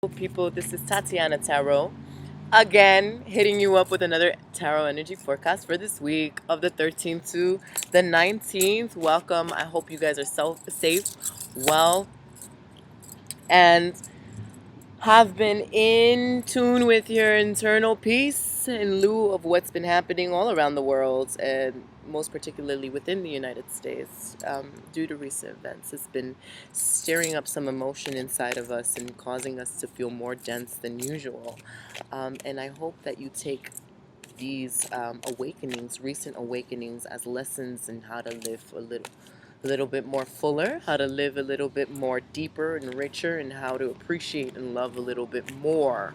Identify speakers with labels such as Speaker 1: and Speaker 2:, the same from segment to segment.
Speaker 1: People, this is Tatiana Tarot again, hitting you up with another tarot energy forecast for this week of the 13th to the 19th. Welcome. I hope you guys are safe, well, and have been in tune with your internal peace in lieu of what's been happening all around the world, and most particularly within the United States, due to recent events. It's been stirring up some emotion inside of us and causing us to feel more dense than usual. And I hope that you take these awakenings, recent awakenings, as lessons in how to live a little bit more fuller, how to live a little bit more deeper and richer, and how to appreciate and love a little bit more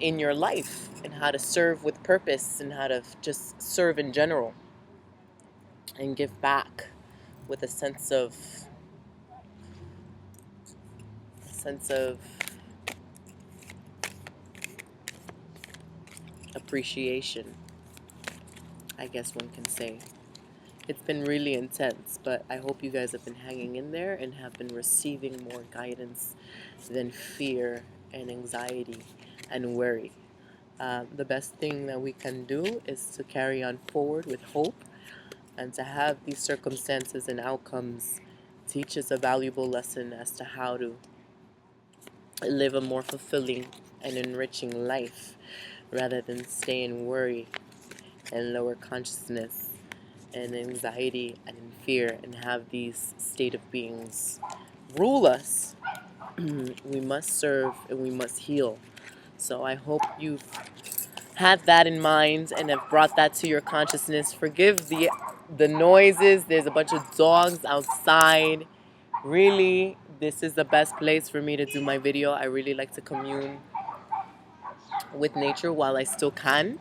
Speaker 1: in your life, and how to serve with purpose, and how to just serve in general and give back with a sense of appreciation, I guess one can say. It's been really intense, but I hope you guys have been hanging in there and have been receiving more guidance than fear and anxiety and worry. The best thing that we can do is to carry on forward with hope, and to have these circumstances and outcomes teach us a valuable lesson as to how to live a more fulfilling and enriching life, rather than stay in worry and lower consciousness and anxiety and in fear, and have these state of beings rule us. We must serve and we must heal. So I hope you've had that in mind and have brought that to your consciousness. Forgive the noises. There's a bunch of dogs outside. Really, this is the best place for me to do my video. I really like to commune with nature while I still can.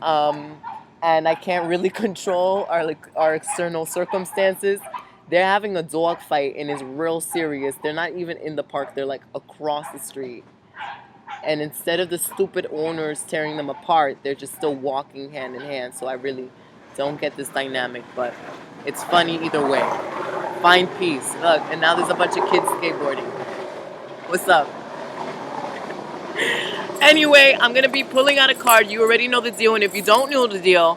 Speaker 1: Um, and I can't really control our external circumstances. They're having a dog fight and it's real serious. They're not even in the park. They're like across the street. And instead of the stupid owners tearing them apart, they're just still walking hand in hand. So I really don't get this dynamic, but it's funny either way. Find peace. Look, and now there's a bunch of kids skateboarding. What's up? Anyway, I'm going to be pulling out a card. You already know the deal. And if you don't know the deal,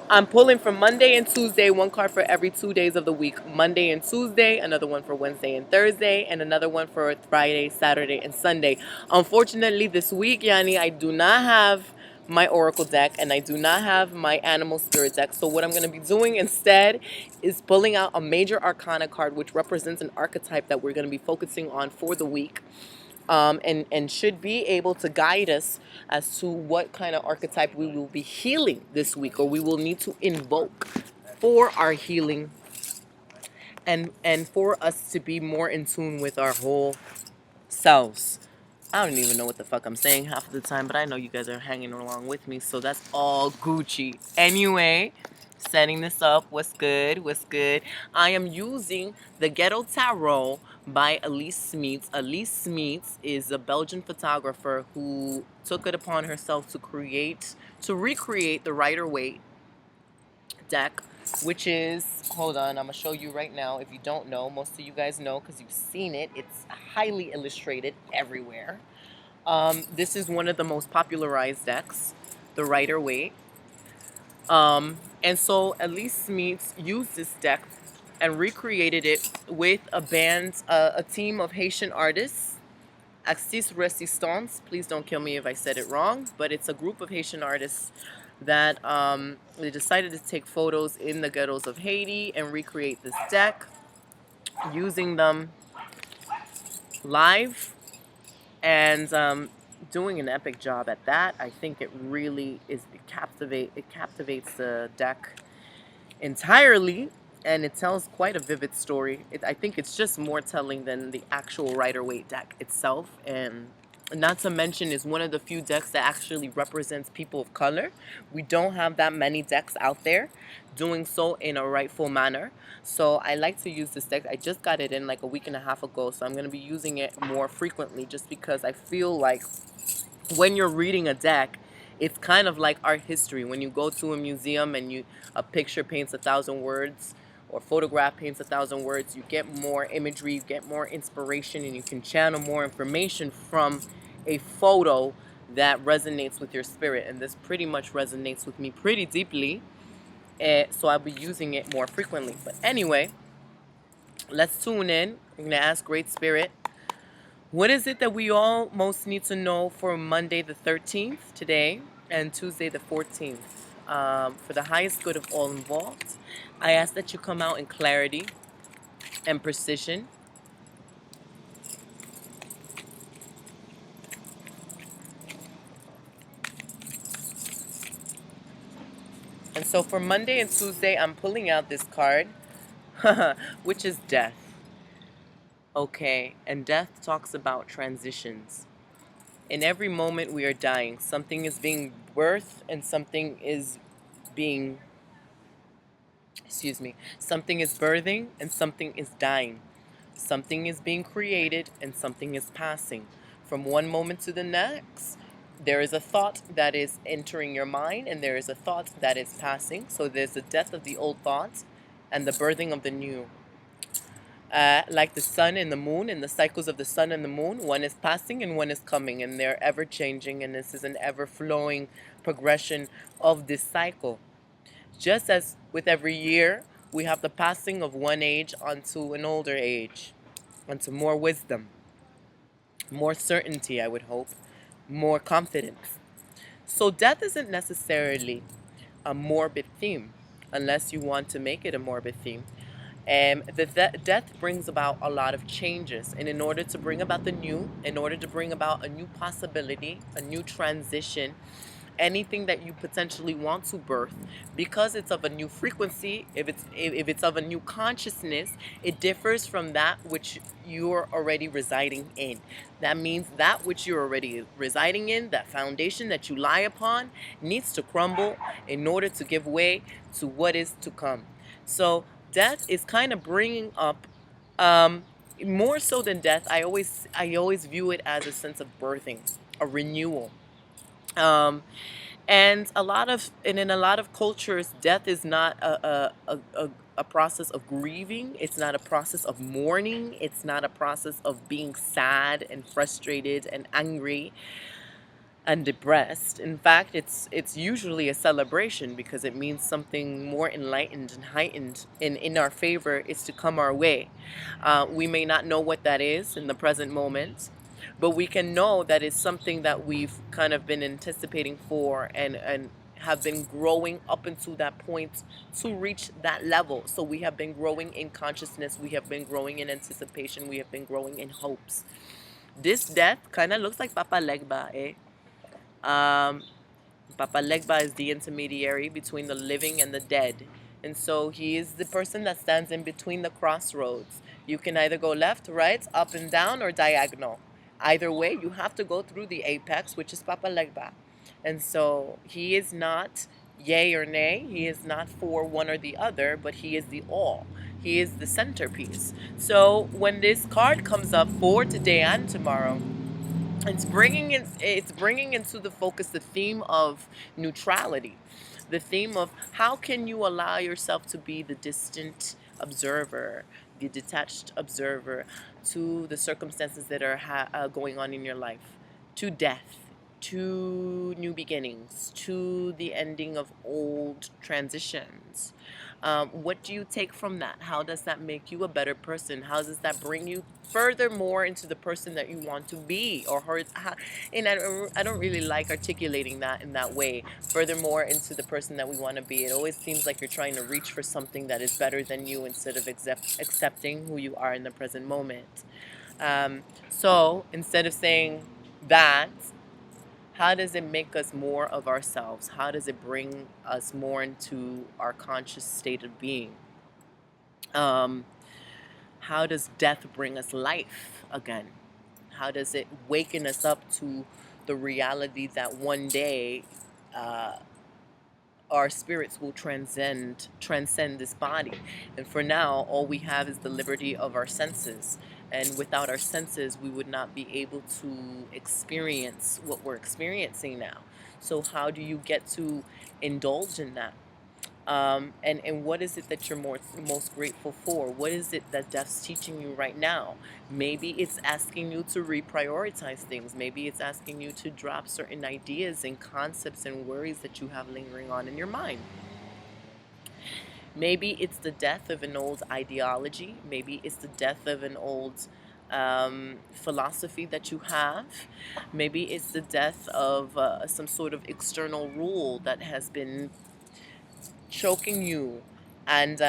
Speaker 1: I'm pulling for Monday and Tuesday, one card for every 2 days of the week. Monday and Tuesday, another one for Wednesday and Thursday, and another one for Friday, Saturday, and Sunday. Unfortunately, this week, Yanni, I do not have my Oracle deck, and I do not have my Animal Spirit deck. So what I'm going to be doing instead is pulling out a major arcana card, which represents an archetype that we're going to be focusing on for the week. And should be able to guide us as to what kind of archetype we will be healing this week, or we will need to invoke for our healing, and for us to be more in tune with our whole selves. I don't even know what the fuck I'm saying half of the time, but I know you guys are hanging along with me, so that's all Gucci. Anyway, setting this up. What's good? What's good? I am using the Ghetto Tarot by Elise Smeets. Elise Smeets is a Belgian photographer who took it upon herself to recreate the Rider-Waite deck, which is, hold on, I'm gonna show you right now. If you don't know, most of you guys know because you've seen it. It's highly illustrated everywhere. This is one of the most popularized decks, the Rider-Waite. And so Elise Smeets used this deck and recreated it with a team of Haitian artists. Axis Resistance. Please don't kill me if I said it wrong, but it's a group of Haitian artists that they decided to take photos in the ghettos of Haiti and recreate this deck, using them live, and doing an epic job at that. I think it really captivates the deck entirely, and it tells quite a vivid story. I think it's just more telling than the actual Rider-Waite deck itself, and not to mention is one of the few decks that actually represents people of color. We don't have that many decks out there doing so in a rightful manner. So I like to use this deck. I just got it in like a week and a half ago, so I'm going to be using it more frequently, just because I feel like when you're reading a deck, it's kind of like art history. When you go to a museum and a picture paints 1,000 words, or photograph paints a thousand words. You get more imagery, you get more inspiration, and you can channel more information from a photo that resonates with your spirit. And this pretty much resonates with me pretty deeply. So I'll be using it more frequently. But anyway, let's tune in. I'm going to ask Great Spirit, what is it that we all most need to know for Monday the 13th today and Tuesday the 14th? For the highest good of all involved, I ask that you come out in clarity and precision. And so for Monday and Tuesday, I'm pulling out this card, which is death. Okay, and death talks about transitions. In every moment we are dying. Something is being birthed and something is being, something is birthing and something is dying. Something is being created and something is passing. From one moment to the next, there is a thought that is entering your mind and there is a thought that is passing. So there's the death of the old thoughts and the birthing of the new. Like the sun and the moon and the cycles of the sun and the moon, one is passing and one is coming, and they're ever changing, and this is an ever flowing progression of this cycle. Just as with every year, we have the passing of one age onto an older age, onto more wisdom, more certainty, I would hope, more confidence. So death isn't necessarily a morbid theme, unless you want to make it a morbid theme. Death brings about a lot of changes, and in order to bring about the new, in order to bring about a new possibility, a new transition, anything that you potentially want to birth, because it's of a new frequency, if it's of a new consciousness, it differs from that which you're already residing in. That means that which you're already residing in, that foundation that you lie upon, needs to crumble in order to give way to what is to come. So death is kind of bringing up, more so than death, I always view it as a sense of birthing, a renewal. um, and in a lot of cultures, death is not a process of grieving. It's not a process of mourning. It's not a process of being sad and frustrated and angry and depressed. In fact, it's usually a celebration, because it means something more enlightened and heightened in our favor is to come our way. We may not know what that is in the present moment, but we can know that it's something that we've kind of been anticipating for, and have been growing up into that point to reach that level. So we have been growing in consciousness, we have been growing in anticipation, we have been growing in hopes. This death kind of looks like Papa Legba, eh? Um, Papa Legba is the intermediary between the living and the dead. And so he is the person that stands in between the crossroads. You can either go left, right, up and down, or diagonal. Either way, you have to go through the apex, which is Papa Legba. And so he is not yay or nay. He is not for one or the other, but he is the all. He is the centerpiece. So when this card comes up for today and tomorrow, it's bringing into the focus the theme of neutrality, the theme of how can you allow yourself to be the distant observer, the detached observer to the circumstances that are going on in your life, to death, to new beginnings, to the ending of old transitions. What do you take from that? How does that make you a better person? How does that bring you furthermore into the person that you want to be? And I don't really like articulating that in that way. Furthermore into the person that we want to be. It always seems like you're trying to reach for something that is better than you, instead of accepting who you are in the present moment. So instead of saying that, how does it make us more of ourselves? How does it bring us more into our conscious state of being? How does death bring us life again? How does it waken us up to the reality that one day our spirits will transcend this body? And for now, all we have is the liberty of our senses. And without our senses, we would not be able to experience what we're experiencing now. So how do you get to indulge in that? And what is it that you're most grateful for? What is it that death's teaching you right now? Maybe it's asking you to reprioritize things. Maybe it's asking you to drop certain ideas and concepts and worries that you have lingering on in your mind. Maybe it's the death of an old ideology. Maybe it's the death of an old philosophy that you have. Maybe it's the death of some sort of external rule that has been choking you and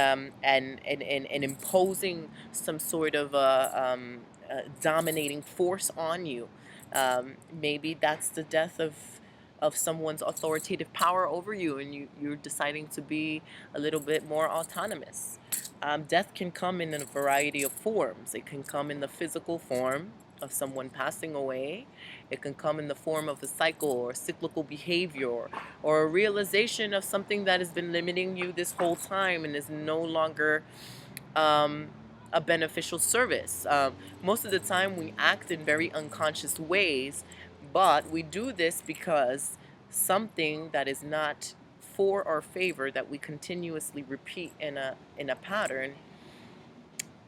Speaker 1: imposing some sort of dominating force on you. Maybe that's the death of someone's authoritative power over you, and you're deciding to be a little bit more autonomous. Death can come in a variety of forms. It can come in the physical form of someone passing away. It can come in the form of a cycle or cyclical behavior, or a realization of something that has been limiting you this whole time and is no longer a beneficial service. Most of the time, we act in very unconscious ways, but we do this because something that is not for our favor, that we continuously repeat in a pattern,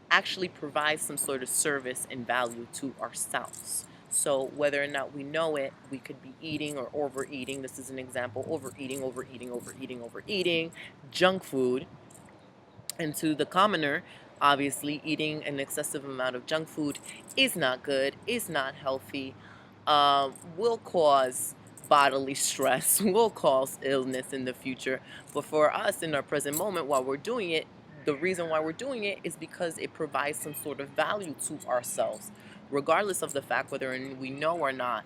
Speaker 1: actually provides some sort of service and value to ourselves. So whether or not we know it, we could be eating or overeating. This is an example: overeating junk food. And to the commoner, obviously, eating an excessive amount of junk food is not good, is not healthy, will cause bodily stress, will cause illness in the future. But for us in our present moment, while we're doing it, the reason why we're doing it is because it provides some sort of value to ourselves, regardless of the fact whether we know or not.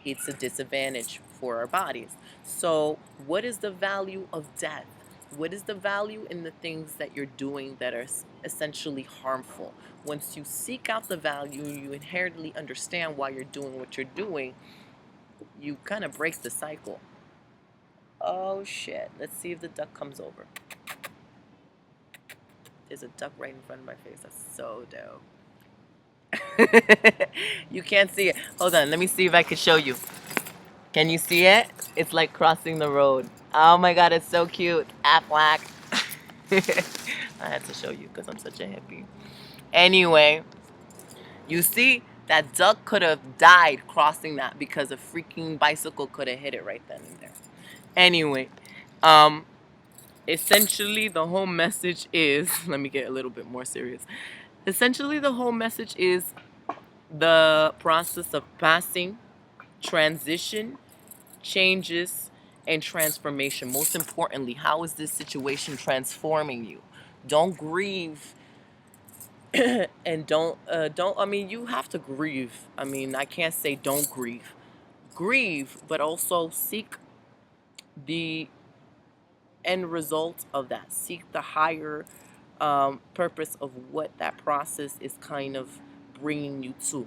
Speaker 1: It's a disadvantage for our bodies. So, what is the value of death? What is the value in the things that you're doing that are essentially harmful? Once you seek out the value, you inherently understand why you're doing what you're doing, you kind of break the cycle. Oh shit, let's see if the duck comes over. There's a duck right in front of my face. That's so dope. You can't see it. Hold on, let me see if I can show you. Can you see it? It's like crossing the road. Oh my god, it's so cute. Aflac. I had to show you because I'm such a hippie. Anyway, you see, that duck could have died crossing that because a freaking bicycle could have hit it right then and there. Anyway, um, essentially the whole message is, let me get a little bit more serious. Essentially the whole message is the process of passing, transition, changes, and transformation. Most importantly, how is this situation transforming you? Don't grieve and don't, I mean, you have to grieve. I mean, I can't say don't grieve, but also seek the end result of that. Seek the higher purpose of what that process is kind of bringing you to.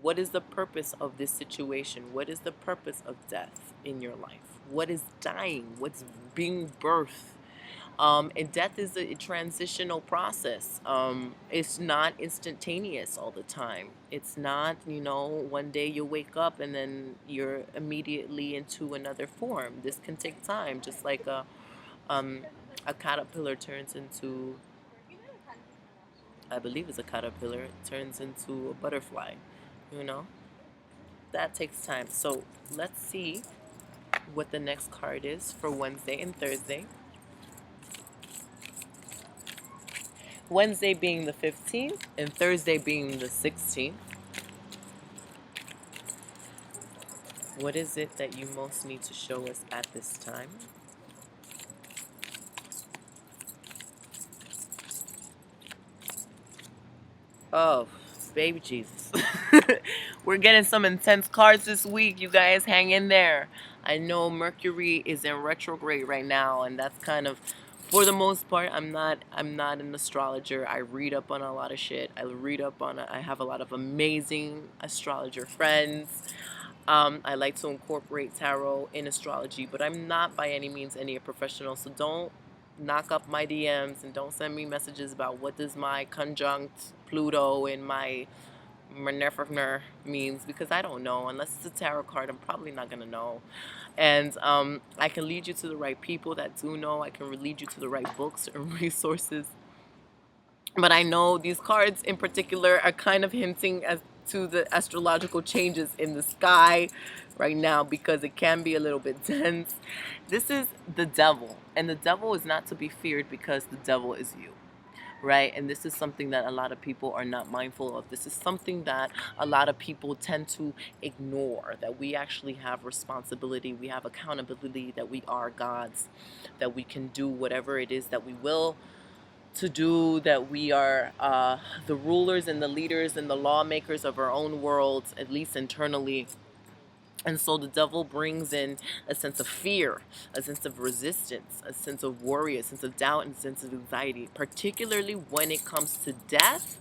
Speaker 1: What is the purpose of this situation? What is the purpose of death in your life? What is dying? What's being birthed? And death is a transitional process. It's not instantaneous all the time. It's not, one day you wake up and then you're immediately into another form. This can take time, just like a caterpillar turns into, I believe it's a caterpillar, it turns into a butterfly, you know? That takes time. So let's see what the next card is for Wednesday and Thursday. Wednesday being the 15th and Thursday being the 16th. What is it that you most need to show us at this time? Oh, baby Jesus. We're getting some intense cards this week. You guys hang in there. I know Mercury is in retrograde right now, and that's kind of, for the most part, I'm not an astrologer. I read up on a lot of shit. I have a lot of amazing astrologer friends. I like to incorporate tarot in astrology, but I'm not by any means any professional, so don't knock up my DMs and don't send me messages about what does my conjunct Pluto and my Manefner means, because I don't know. Unless it's a tarot card, I'm probably not going to know. And I can lead you to the right people that do know. I can lead you to the right books and resources. But I know these cards in particular are kind of hinting as to the astrological changes in the sky right now, because it can be a little bit dense. This is the devil, and the devil is not to be feared because the devil is you. Right? And this is something that a lot of people are not mindful of. This is something that a lot of people tend to ignore, that we actually have responsibility, we have accountability, that we are gods, that we can do whatever it is that we will to do, that we are the rulers and the leaders and the lawmakers of our own worlds, at least internally. And so the devil brings in a sense of fear, a sense of resistance, a sense of worry, a sense of doubt, and a sense of anxiety, particularly when it comes to death.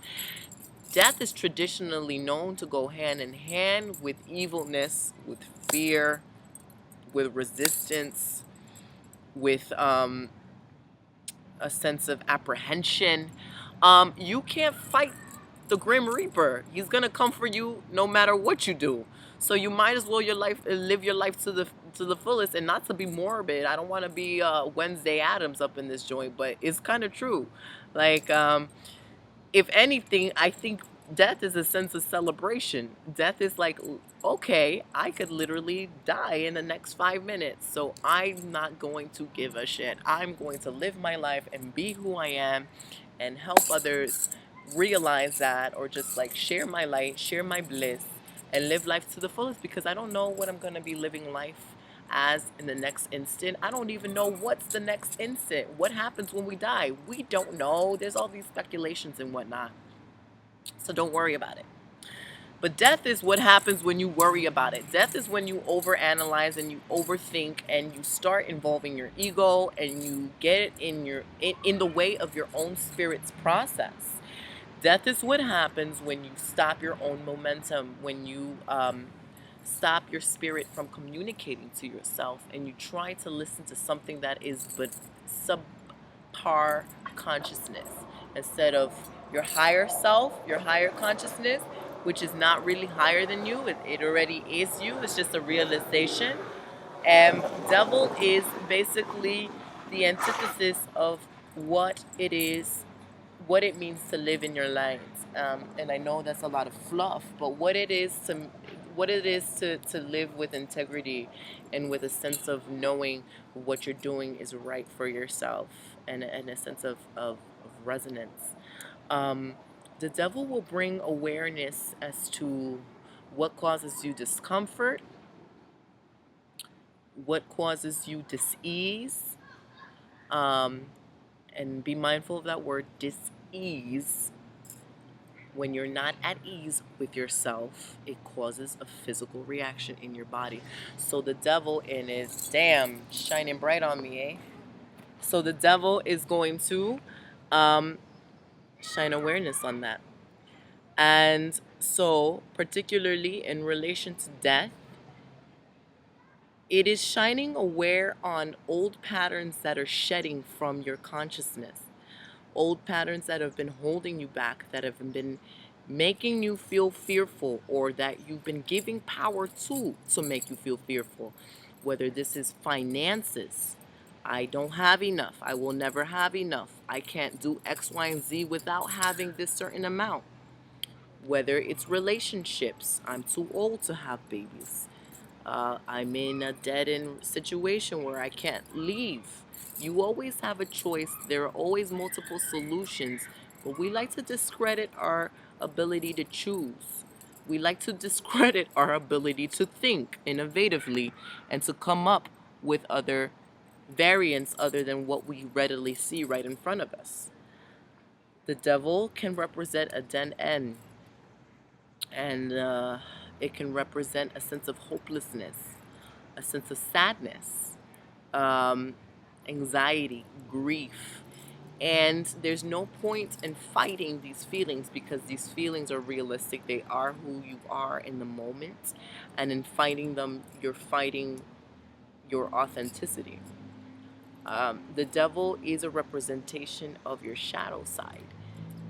Speaker 1: Death is traditionally known to go hand in hand with evilness, with fear, with resistance, with a sense of apprehension. You can't fight the Grim Reaper. He's gonna come for you no matter what you do. So you might as well live your life to the fullest, and not to be morbid. I don't want to be Wednesday Addams up in this joint, but it's kind of true. Like, if anything, I think death is a sense of celebration. Death is like, okay, I could literally die in the next 5 minutes, so I'm not going to give a shit. I'm going to live my life and be who I am and help others realize that, or just like share my light, share my bliss, and live life to the fullest, because I don't know what I'm going to be living life as in the next instant. I don't even know what's the next instant. What happens when we die? We don't know. There's all these speculations and whatnot. So don't worry about it. But death is what happens when you worry about it. Death is when you overanalyze and you overthink and you start involving your ego and you get it in the way of your own spirit's process. Death is what happens when you stop your own momentum, when you stop your spirit from communicating to yourself, and you try to listen to something that is but subpar consciousness instead of your higher self, your higher consciousness, which is not really higher than you. It already is you. It's just a realization. And devil is basically the antithesis of what it is, what it means to live in your light. And I know that's a lot of fluff, but what it is to live with integrity and with a sense of knowing what you're doing is right for yourself, and a sense of resonance. The devil will bring awareness as to what causes you discomfort, what causes you dis-ease, and be mindful of that word, dis-ease. When you're not at ease with yourself, it causes a physical reaction in your body. So the devil, in his damn shining bright on me, eh? So the devil is going to shine awareness on that. And so, particularly in relation to death, it is shining aware on old patterns that are shedding from your consciousness. Old patterns that have been holding you back, that have been making you feel fearful, or that you've been giving power to make you feel fearful. Whether this is finances, I don't have enough, I will never have enough, I can't do X, Y, and Z without having this certain amount. Whether it's relationships, I'm too old to have babies. I'm in a dead-end situation where I can't leave. You always have a choice. There are always multiple solutions, but we like to discredit our ability to choose. We like to discredit our ability to think innovatively and to come up with other variants other than what we readily see right in front of us. The devil can represent a dead end, and it can represent a sense of hopelessness, a sense of sadness, anxiety, grief. And there's no point in fighting these feelings, because these feelings are realistic. They are who you are in the moment. And in fighting them, you're fighting your authenticity. The devil is a representation of your shadow side.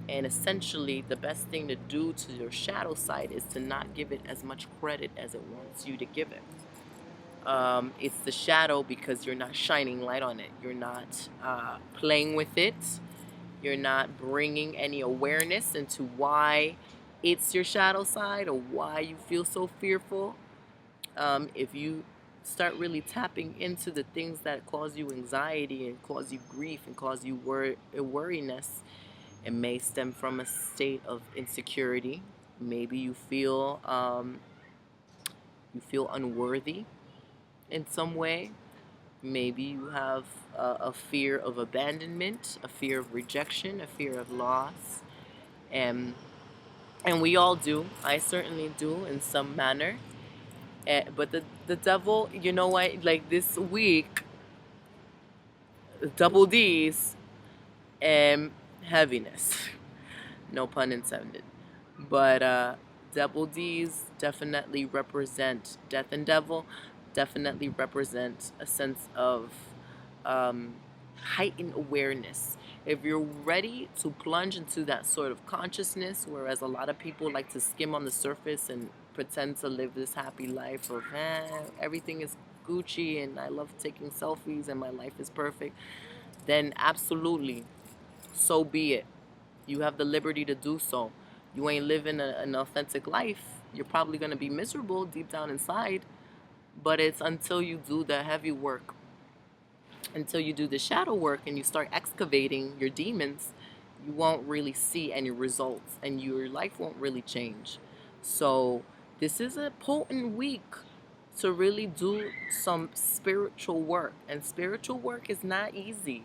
Speaker 1: And essentially, the best thing to do to your shadow side is to not give it as much credit as it wants you to give it. It's the shadow because you're not shining light on it. You're not playing with it. You're not bringing any awareness into why it's your shadow side or why you feel so fearful. If you start really tapping into the things that cause you anxiety and cause you grief and cause you worriness, it may stem from a state of insecurity. Maybe you feel unworthy in some way. Maybe you have a fear of abandonment, a fear of rejection, a fear of loss, and we all do. I certainly do in some manner. But the devil, you know what? Like this week, double D's and heaviness. No pun intended. But double D's definitely represent death and devil. Definitely represent a sense of um, heightened awareness. If you're ready to plunge into that sort of consciousness, whereas a lot of people like to skim on the surface and pretend to live this happy life of everything is Gucci and I love taking selfies and my life is perfect, then absolutely, so be it. You have the liberty to do so. You ain't living an authentic life. You're probably going to be miserable deep down inside, but it's until you do the heavy work, until you do the shadow work and you start excavating your demons, you won't really see any results and your life won't really change. So, this is a potent week to really do some spiritual work. And spiritual work is not easy.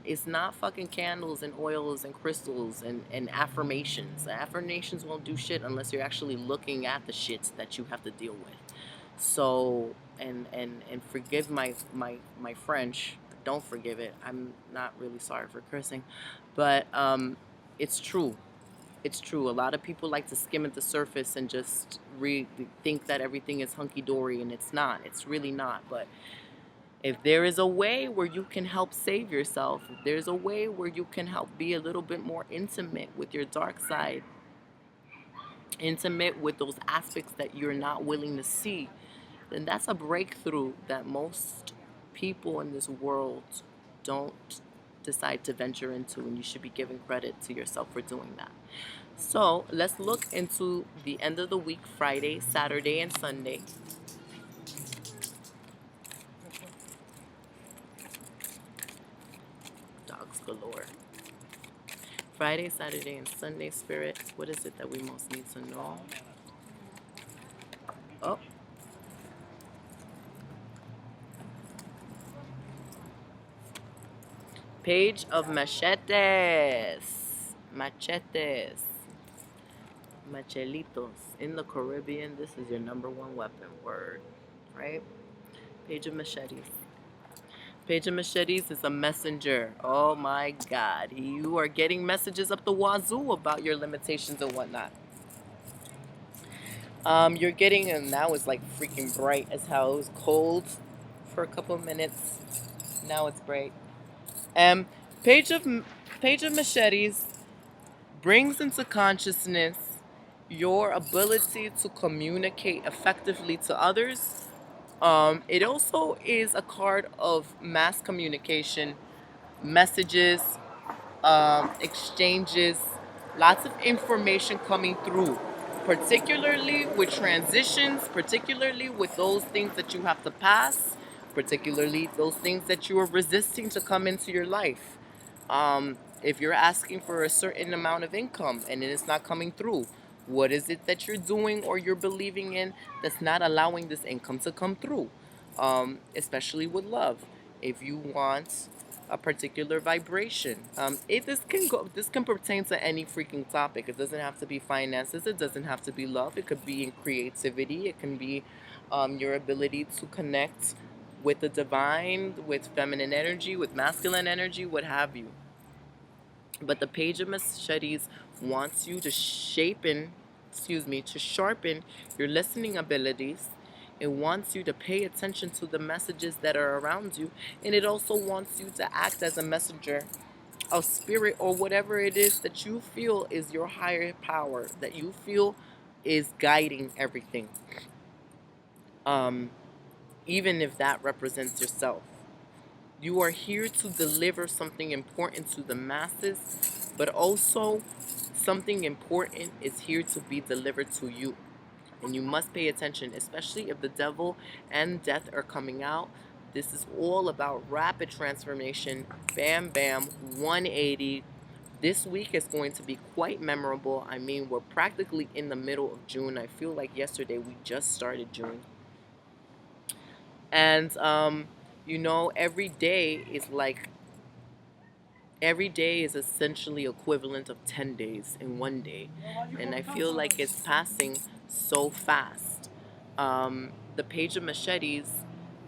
Speaker 1: It's not fucking candles and oils and crystals and affirmations. Affirmations won't do shit unless you're actually looking at the shits that you have to deal with. So, and forgive my French. Don't forgive it. I'm not really sorry for cursing, but it's true. It's true. A lot of people like to skim at the surface and just think that everything is hunky dory, and it's not. It's really not. But if there is a way where you can help save yourself, if there's a way where you can help be a little bit more intimate with your dark side, intimate with those aspects that you're not willing to see, then that's a breakthrough that most people in this world don't decide to venture into, and you should be giving credit to yourself for doing that. So let's look into the end of the week, Friday, Saturday, and Sunday. Dogs galore. Friday, Saturday, and Sunday, Spirit. What is it that we most need to know? Oh. Page of machetes. Machetes. Machelitos. In the Caribbean, this is your number one weapon word, right? Page of machetes. Page of machetes is a messenger. Oh my God. You are getting messages up the wazoo about your limitations and whatnot. You're getting, and now it's like freaking bright as hell. It was cold for a couple of minutes. Now it's bright. Um, page of page of machetes brings into consciousness your ability to communicate effectively to others. It also is a card of mass communication, messages, exchanges, lots of information coming through, particularly with transitions, particularly with those things that you have to pass, particularly those things that you are resisting to come into your life. If you're asking for a certain amount of income and it's not coming through, what is it that you're doing or you're believing in that's not allowing this income to come through? Especially with love. If you want a particular vibration, this can pertain to any freaking topic. It doesn't have to be finances. It doesn't have to be love. It could be in creativity. It can be your ability to connect with the divine, with feminine energy, with masculine energy, what have you. But the Page of Machetes wants you to to sharpen your listening abilities. It wants you to pay attention to the messages that are around you. And it also wants you to act as a messenger a spirit or whatever it is that you feel is your higher power, that you feel is guiding everything. Um, Even if that represents yourself. You are here to deliver something important to the masses, but also something important is here to be delivered to you. And you must pay attention, especially if the devil and death are coming out. This is all about rapid transformation. Bam, bam, 180. This week is going to be quite memorable. I mean, we're practically in the middle of June. I feel like yesterday we just started June. And, every day is essentially equivalent of 10 days in one day. And I feel like it's passing so fast. The Page of Machetes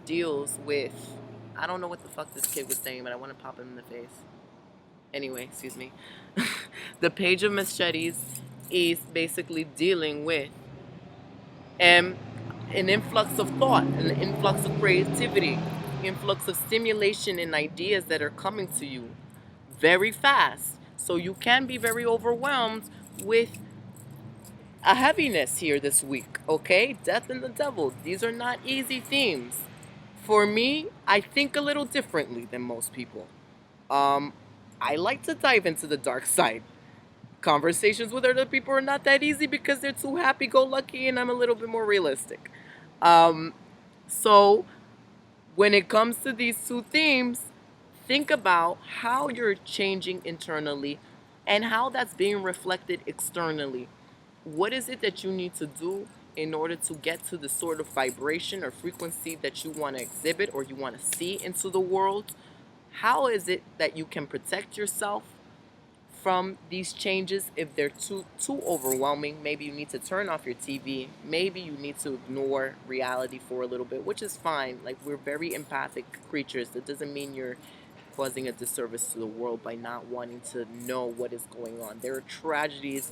Speaker 1: deals with, I don't know what the fuck this kid was saying, but I want to pop him in the face. Anyway, excuse me. The Page of Machetes is basically dealing with um, an influx of thought, an influx of creativity, influx of stimulation and ideas that are coming to you very fast. So you can be very overwhelmed with a heaviness here this week, okay? Death and the devil. These are not easy themes. For me, I think a little differently than most people. Um, I like to dive into the dark side. Conversations with other people are not that easy because they're too happy-go-lucky and I'm a little bit more realistic. Um, so when it comes to these two themes, think about how you're changing internally and how that's being reflected externally. What is it that you need to do in order to get to the sort of vibration or frequency that you want to exhibit or you want to see into the world? How is it that you can protect yourself from these changes if they're too overwhelming? Maybe you need to turn off your TV. Maybe you need to ignore reality for a little bit, which is fine. Like, we're very empathic creatures. That doesn't mean you're causing a disservice to the world by not wanting to know what is going on. There are tragedies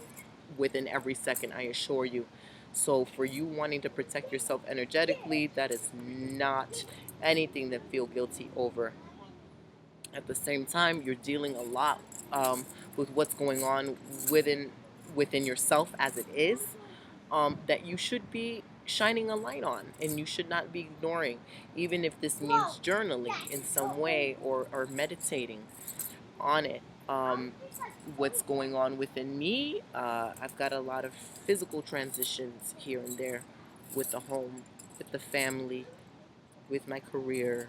Speaker 1: within every second, I assure you. So for you wanting to protect yourself energetically, that is not anything to feel guilty over. At the same time, you're dealing a lot with what's going on within yourself as it is, that you should be shining a light on and you should not be ignoring, even if this means journaling in some way or meditating on it. What's going on within me, I've got a lot of physical transitions here and there with the home, with the family, with my career,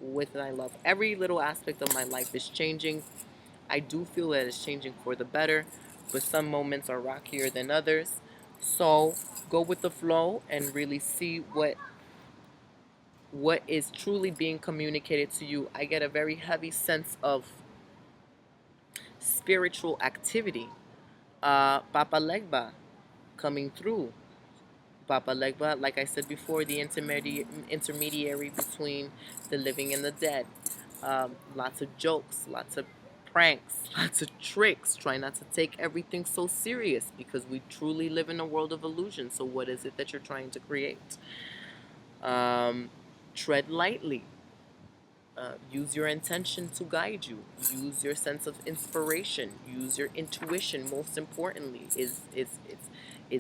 Speaker 1: with my love. Every little aspect of my life is changing. I do feel that it's changing for the better, but some moments are rockier than others. So go with the flow and really see what is truly being communicated to you. I get a very heavy sense of spiritual activity. Papa Legba coming through. Papa Legba, like I said before, the intermediary between the living and the dead. Lots of jokes, lots of pranks, lots of tricks. Try not to take everything so serious because we truly live in a world of illusion. So what is it that you're trying to create? Tread lightly. Use your intention to guide you. Use your sense of inspiration. Use your intuition. Most importantly, is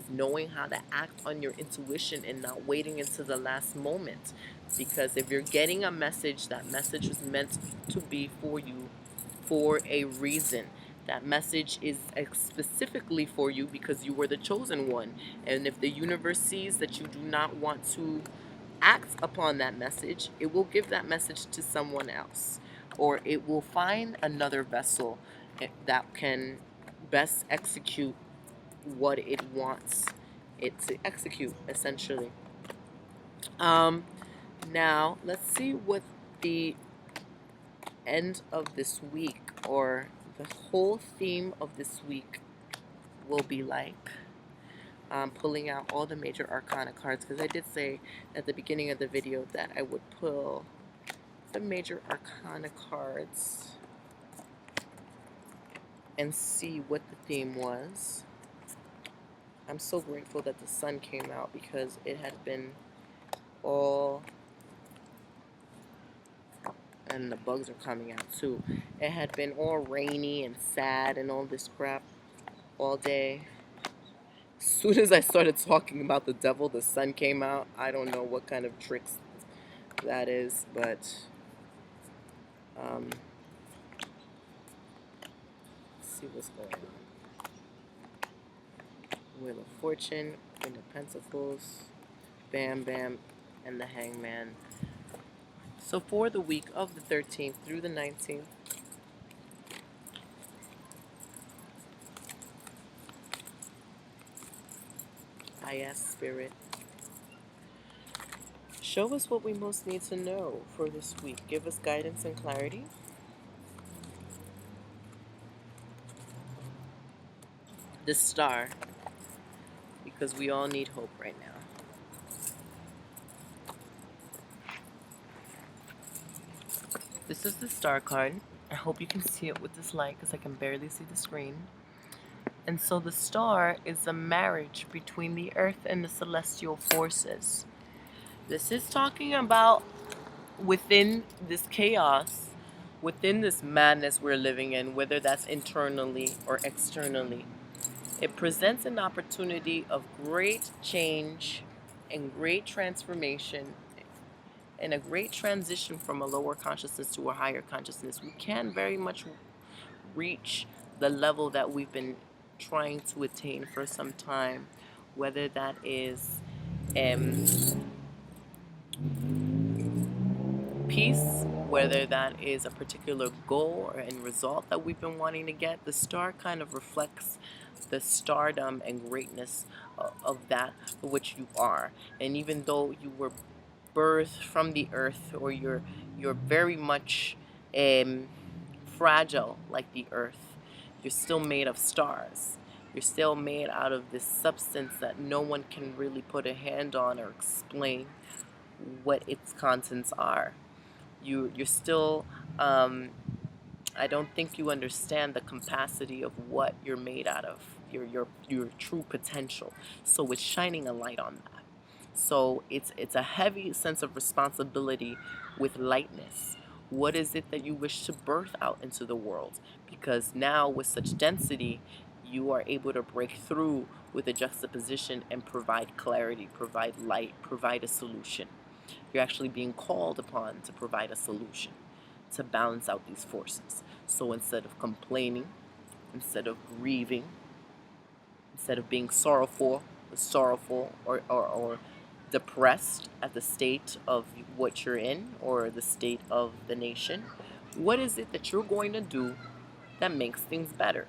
Speaker 1: knowing how to act on your intuition and not waiting until the last moment. Because if you're getting a message, that message was meant to be for you for a reason. That message is specifically for you because you were the chosen one. And if the universe sees that you do not want to act upon that message, it will give that message to someone else, or it will find another vessel that can best execute what it wants it to execute, essentially. Um, Now, let's see what the end of this week or the whole theme of this week will be like. Pulling out all the major arcana cards because I did say at the beginning of the video that I would pull the major arcana cards and see what the theme was. I'm so grateful that the sun came out because it had been all and the bugs are coming out too. It had been all rainy and sad and all this crap all day. As soon as I started talking about the devil, the sun came out. I don't know what kind of tricks that is, but let's see what's going on. Wheel of Fortune, Queen of Pentacles, Bam Bam, and the Hangman. So for the week of the 13th through the 19th, I ask Spirit, show us what we most need to know for this week. Give us guidance and clarity. The Star, because we all need hope right now. This is the Star card. I hope you can see it with this light because I can barely see the screen. And so the Star is a marriage between the earth and the celestial forces. This is talking about within this chaos, within this madness we're living in, whether that's internally or externally. It presents an opportunity of great change and great transformation and a great transition from a lower consciousness to a higher consciousness. We can very much reach the level that we've been trying to attain for some time, whether that is peace, whether that is a particular goal or end result that we've been wanting to get. The star kind of reflects the stardom and greatness of that which you are. And even though you were birthed from the earth, or you're very much fragile like the earth, you're still made of stars. You're still made out of this substance that no one can really put a hand on or explain what its contents are. You're still I don't think you understand the capacity of what you're made out of, your true potential. So it's shining a light on that. So it's a heavy sense of responsibility with lightness. What is it that you wish to birth out into the world? Because now with such density, you are able to break through with a juxtaposition and provide clarity, provide light, provide a solution. You're actually being called upon to provide a solution to balance out these forces. So instead of complaining, instead of grieving, instead of being sorrowful or depressed at the state of what you're in or the state of the nation, what is it that you're going to do that makes things better?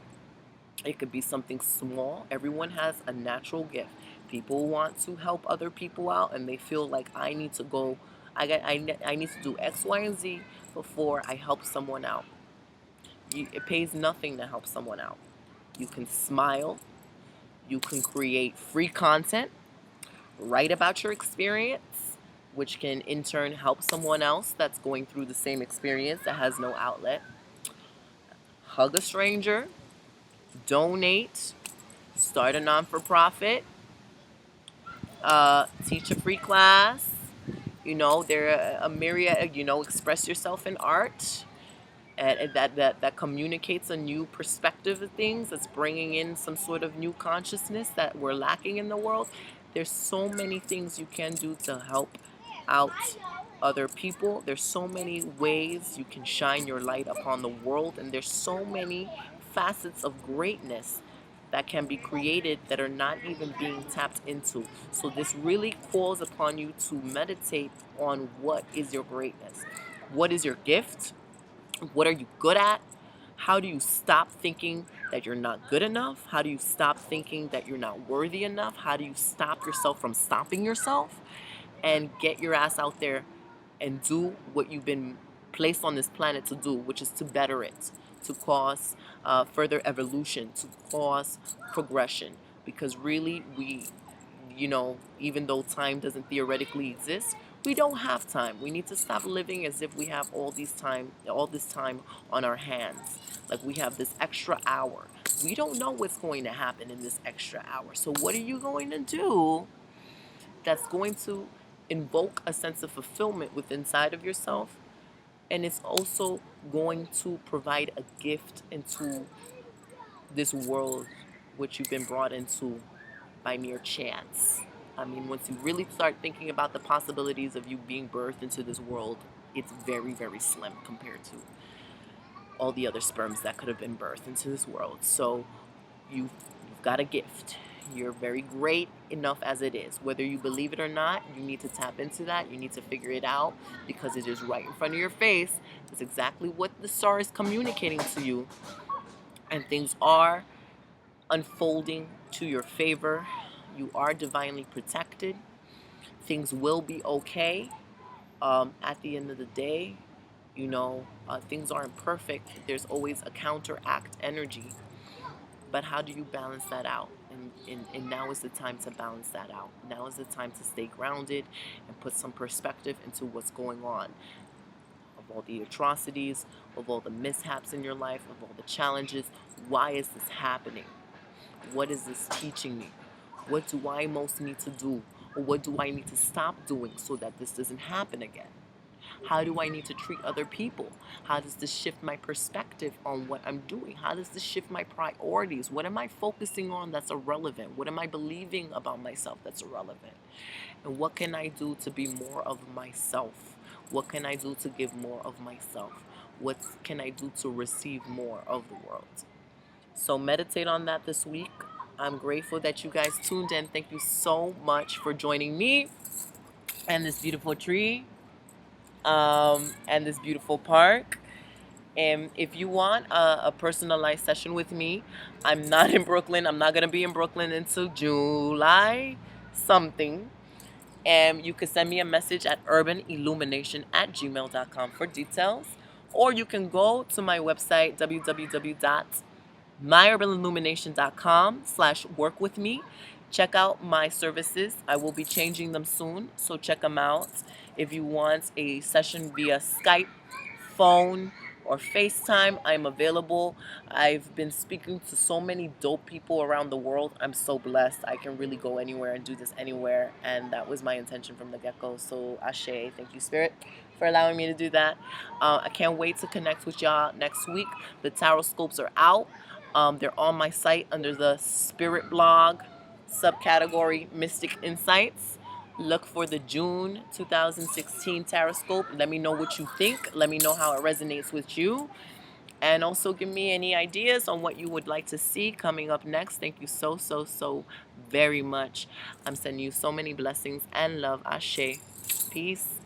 Speaker 1: It could be something small. Everyone has a natural gift. People want to help other people out, and they feel like I need to go, I need to do X, Y, and Z before I help someone out. It pays nothing to help someone out. You can smile. You can create free content, write about your experience, which can in turn help someone else that's going through the same experience that has no outlet. Hug a stranger, donate, start a non-for-profit, teach a free class. There are a myriad. Express yourself in art, and that communicates a new perspective of things. That's bringing in some sort of new consciousness that we're lacking in the world. There's so many things you can do to help out other people. There's so many ways you can shine your light upon the world, and there's so many facets of greatness that can be created that are not even being tapped into. So this really calls upon you to meditate on what is your greatness. What is your gift? What are you good at? How do you stop thinking that you're not good enough? How do you stop thinking that you're not worthy enough? How do you stop yourself from stopping yourself and get your ass out there and do what you've been placed on this planet to do, which is to better it, to cause further evolution, to cause progression? Because really, even though time doesn't theoretically exist, we don't have time. We need to stop living as if we have all this time on our hands. Like we have this extra hour. We don't know what's going to happen in this extra hour. So what are you going to do that's going to invoke a sense of fulfillment within inside of yourself And it's also going to provide a gift into this world which you've been brought into by mere chance. I mean, once you really start thinking about the possibilities of you being birthed into this world, it's very, very slim compared to all the other sperms that could have been birthed into this world. So you've got a gift. You're very great enough as it is. Whether you believe it or not, you need to tap into that. You need to figure it out because it is right in front of your face. It's exactly what the star is communicating to you. And things are unfolding to your favor. You are divinely protected. Things will be okay. At the end of the day, things aren't perfect. There's always a counteract energy. But how do you balance that out? And now is the time to balance that out. Now is the time to stay grounded and put some perspective into what's going on. Of all the atrocities, of all the mishaps in your life, of all the challenges, why is this happening? What is this teaching me? What do I most need to do? Or what do I need to stop doing so that this doesn't happen again? How do I need to treat other people? How does this shift my perspective on what I'm doing? How does this shift my priorities? What am I focusing on that's irrelevant? What am I believing about myself that's irrelevant? And what can I do to be more of myself? What can I do to give more of myself? What can I do to receive more of the world? So meditate on that this week. I'm grateful that you guys tuned in. Thank you so much for joining me and this beautiful tree and this beautiful park. And if you want a personalized session with me, I'm not in Brooklyn. I'm not going to be in Brooklyn until July something. And you can send me a message at urbanillumination@gmail.com for details. Or you can go to my website, myurbanillumination.com/workwithme. Check out my services. I will be changing them soon, so check them out. If you want a session via Skype, phone, or FaceTime, I'm available. I've been speaking to so many dope people around the world. I'm so blessed. I can really go anywhere and do this anywhere, and that was my intention from the get-go. So Ashe, thank you, Spirit, for allowing me to do that. I can't wait to connect with y'all next week. The tarot scopes are out. They're on my site under the Spirit blog subcategory Mystic Insights. Look for the June 2016 tarot scope. Let me know what you think. Let me know how it resonates with you. And also give me any ideas on what you would like to see coming up next. Thank you so, so, so very much. I'm sending you so many blessings and love. Ashe. Peace.